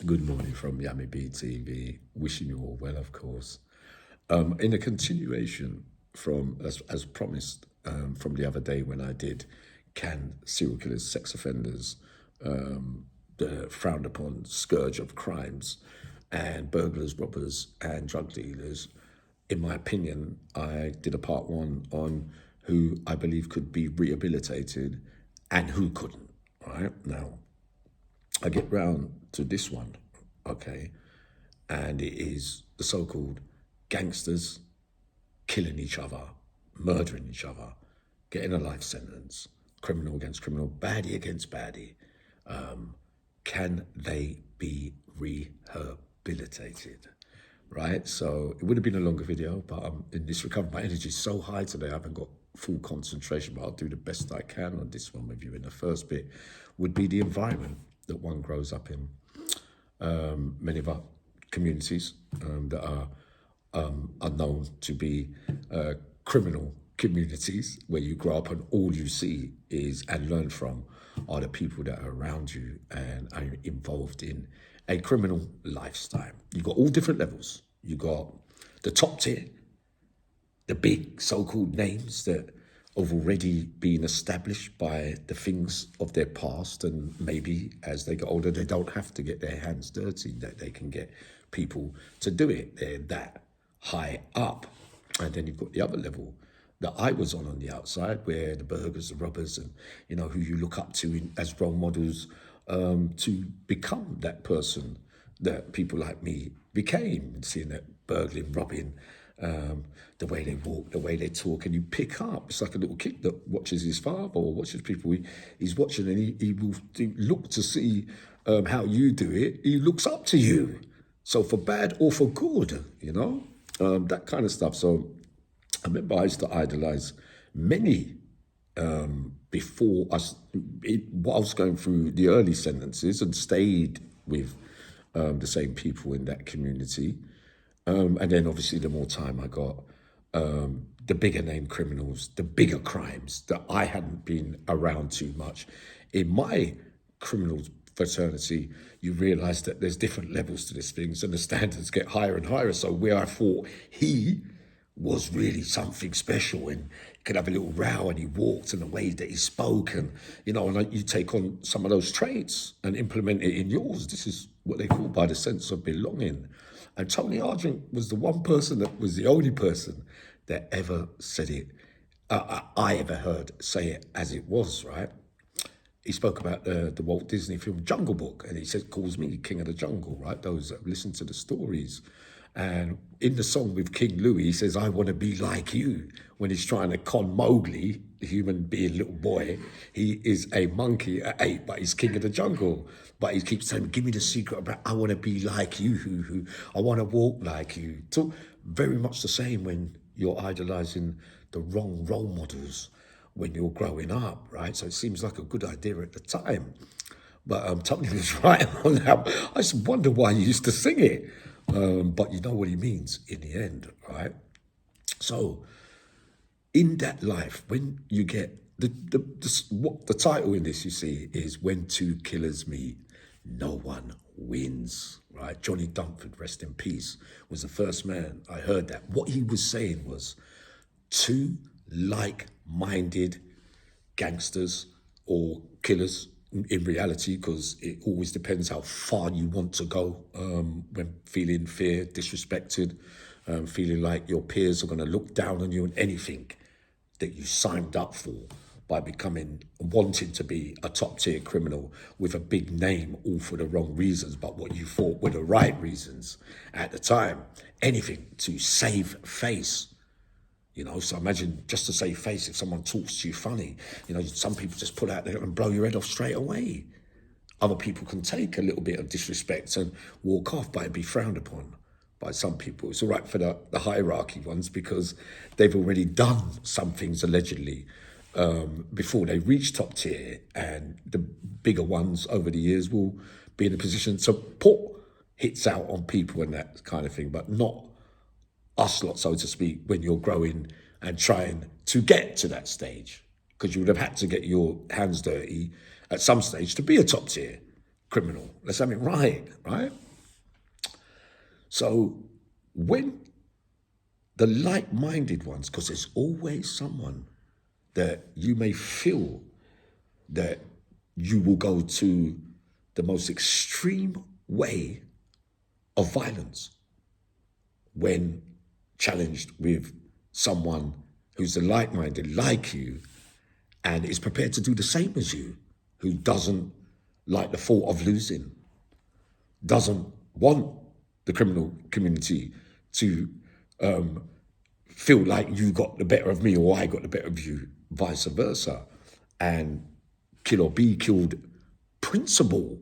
Good morning from Yami BTV. Wishing you all well, of course. In a continuation from, as promised, from the other day when I did can serial killers, sex offenders, the frowned upon scourge of crimes, and burglars, robbers, and drug dealers. In my opinion, I did a part one on who I believe could be rehabilitated and who couldn't. Right now, I get round to this one, okay, and it is the so-called gangsters killing each other, murdering each other, getting a life sentence, criminal against criminal, baddie against baddie. Can they be rehabilitated? Right, so it would have been a longer video, but I'm in this recovery. My energy is so high today, I haven't got full concentration, but I'll do the best I can on this one with you. In the first bit would be the environment that one grows up in. Many of our communities that are known to be criminal communities, where you grow up and all you see is and learn from are the people that are around you and are involved in a criminal lifestyle. You've got all different levels. You got the top tier, the big so-called names that have already been established by the things of their past, and maybe as they get older, they don't have to get their hands dirty, that they can get people to do it. They're that high up. And then you've got the other level that I was on the outside, where the burglars, the robbers, and who you look up to as role models to become that person that people like me became, seeing that burgling, robbing, the way they walk, the way they talk, and you pick up. It's like a little kid that watches his father or watches people he's watching, and he will look to see how you do it. He looks up to you. So for bad or for good, that kind of stuff. So I remember I used to idolize many before us, whilst going through the early sentences, and stayed with the same people in that community. And then obviously the more time I got, the bigger name criminals, the bigger crimes that I hadn't been around too much. In my criminal fraternity, you realise that there's different levels to these things, and the standards get higher and higher. So where I thought he was really something special, and could have a little row, and he walked, and the way that he spoke, and and you take on some of those traits and implement it in yours. This is what they call by the sense of belonging. And Tony Argent was the one person that was the only person that ever said it, I ever heard say it as it was, right? He spoke about the Walt Disney film Jungle Book, and he said, calls me King of the Jungle, right? Those that listen to the stories. And in the song with King Louie, he says, I want to be like you. When he's trying to con Mowgli, the human being little boy, he is a monkey, an ape, but he's king of the jungle. But he keeps saying, give me the secret about, I want to be like you, I want to walk like you. So very much the same when you're idolizing the wrong role models when you're growing up, right? So it seems like a good idea at the time. But Tony was right on that. I just wonder why he used to sing it. But you know what he means in the end, right? So in that life, when you get what the title in this, you see, is When Two Killers Meet, No One Wins, right? Johnny Dunford, rest in peace, was the first man I heard that. What he was saying was two like-minded gangsters or killers, in reality, because it always depends how far you want to go when feeling fear, disrespected, feeling like your peers are going to look down on you and anything that you signed up for by wanting to be a top tier criminal with a big name, all for the wrong reasons, but what you thought were the right reasons at the time. Anything to save face. So imagine, just to save face, if someone talks to you funny, some people just pull out there and blow your head off straight away. Other people can take a little bit of disrespect and walk off, but it'd be frowned upon by some people. It's all right for the hierarchy ones, because they've already done some things allegedly before they reach top tier, and the bigger ones over the years will be in a position to put hits out on people and that kind of thing, but not us lot, so to speak, when you're growing and trying to get to that stage, because you would have had to get your hands dirty at some stage to be a top tier. criminal. Let's have it right, right? So when the like-minded ones, because there's always someone that you may feel that you will go to the most extreme way of violence when challenged with someone who's a like-minded like you and is prepared to do the same as you, who doesn't like the thought of losing, doesn't want the criminal community to feel like you got the better of me or I got the better of you, vice versa, and kill or be killed principle.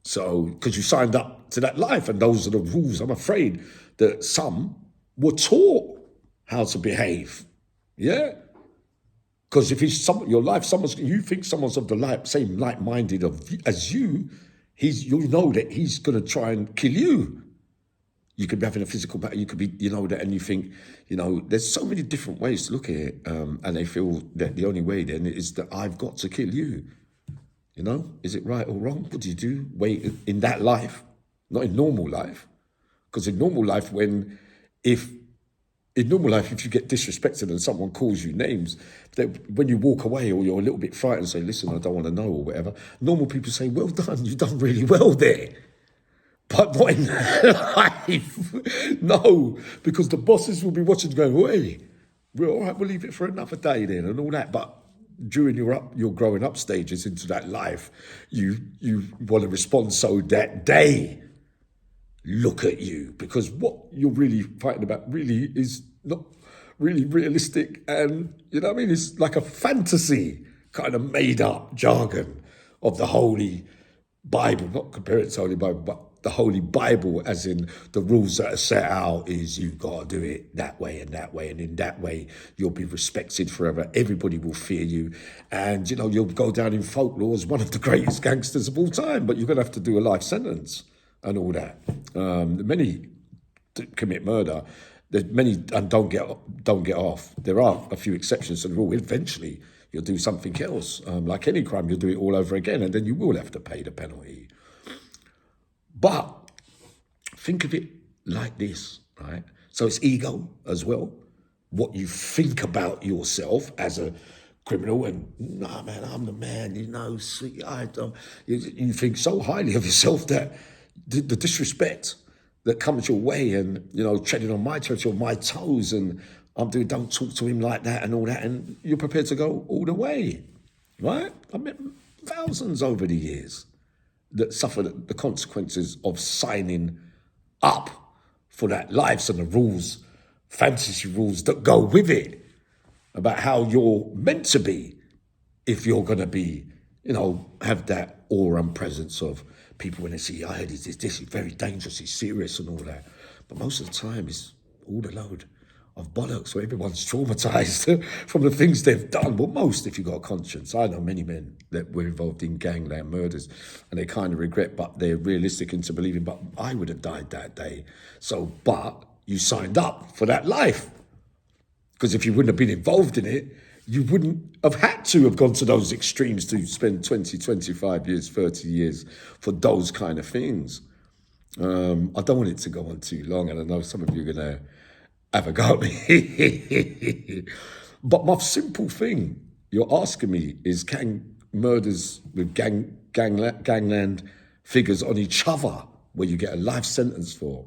So, because you signed up to that life and those are the rules, I'm afraid that some were taught how to behave. Yeah? Because if it's your life, you think someone's of the same like-minded as you, you'll know that he's going to try and kill you. You could be having a physical battle, you could be, that, and you think, there's so many different ways to look at it, and they feel that the only way then is that I've got to kill you. Is it right or wrong? What do you do? Wait, in that life, not in normal life. Because in normal life, if you get disrespected and someone calls you names, when you walk away or you're a little bit frightened and say, listen, I don't want to know or whatever, normal people say, well done, you've done really well there. But not in life. No, because the bosses will be watching going, hey, we're all right, we'll leave it for another day then and all that. But during your growing up stages into that life, you want to respond so that they look at you, because what you're really fighting about really is not really realistic, and it's like a fantasy kind of made up jargon of the Holy Bible, not compare it to Holy Bible, but the Holy Bible, as in the rules that are set out is you got to do it that way, and in that way you'll be respected forever. Everybody will fear you, and you'll go down in folklore as one of the greatest gangsters of all time. But you're going to have to do a life sentence and all that. Many commit murder. There's many and don't get off. There are a few exceptions to the rule. Eventually, you'll do something else. Like any crime, you'll do it all over again, and then you will have to pay the penalty. But think of it like this, right? So it's ego as well. What you think about yourself as a criminal, and nah, man, I'm the man, sweet. You think so highly of yourself that the disrespect that comes your way, and treading on my territory, on my toes, and don't talk to him like that and all that, and you're prepared to go all the way, right? I met thousands over the years that suffer the consequences of signing up for that life and the rules, fantasy rules that go with it, about how you're meant to be if you're going to be, have that aura and presence of people when they see, I heard this is very dangerous, it's serious and all that. But most of the time it's all a load of bollocks where everyone's traumatized from the things they've done. Well, most, if you've got a conscience. I know many men that were involved in gangland murders and they kind of regret, but they're realistic into believing, but I would have died that day. So, but you signed up for that life. Because if you wouldn't have been involved in it, you wouldn't have had to have gone to those extremes to spend 20, 25 years, 30 years for those kind of things. I don't want it to go on too long, and I know some of you are going to have a go at me. But my simple thing you're asking me is, can murders with gangland figures on each other, where you get a life sentence for?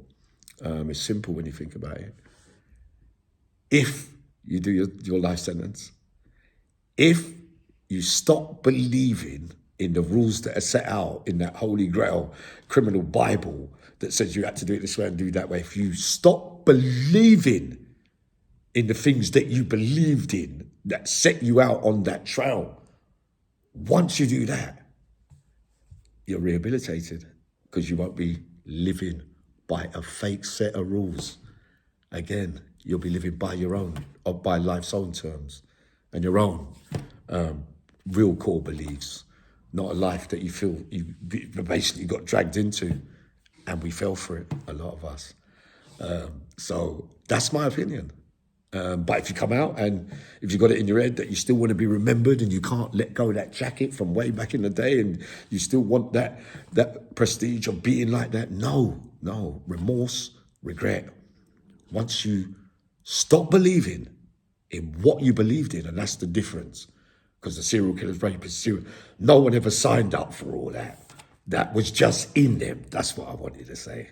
It's simple when you think about it. If you do your life sentence, if you stop believing in the rules that are set out in that Holy Grail criminal Bible that says you had to do it this way and do it that way, if you stop believing in the things that you believed in that set you out on that trail, once you do that, you're rehabilitated, because you won't be living by a fake set of rules. Again, you'll be living by your own, or by life's own terms, and your own real core beliefs, not a life that you feel you basically got dragged into, and we fell for it, a lot of us. So that's my opinion. But if you come out and if you've got it in your head that you still want to be remembered and you can't let go of that jacket from way back in the day and you still want that prestige of being like that, no, remorse, regret. Once you stop believing in what you believed in, and that's the difference, because the serial killers, rapists, no one ever signed up for all that. That was just in them. That's what I wanted to say.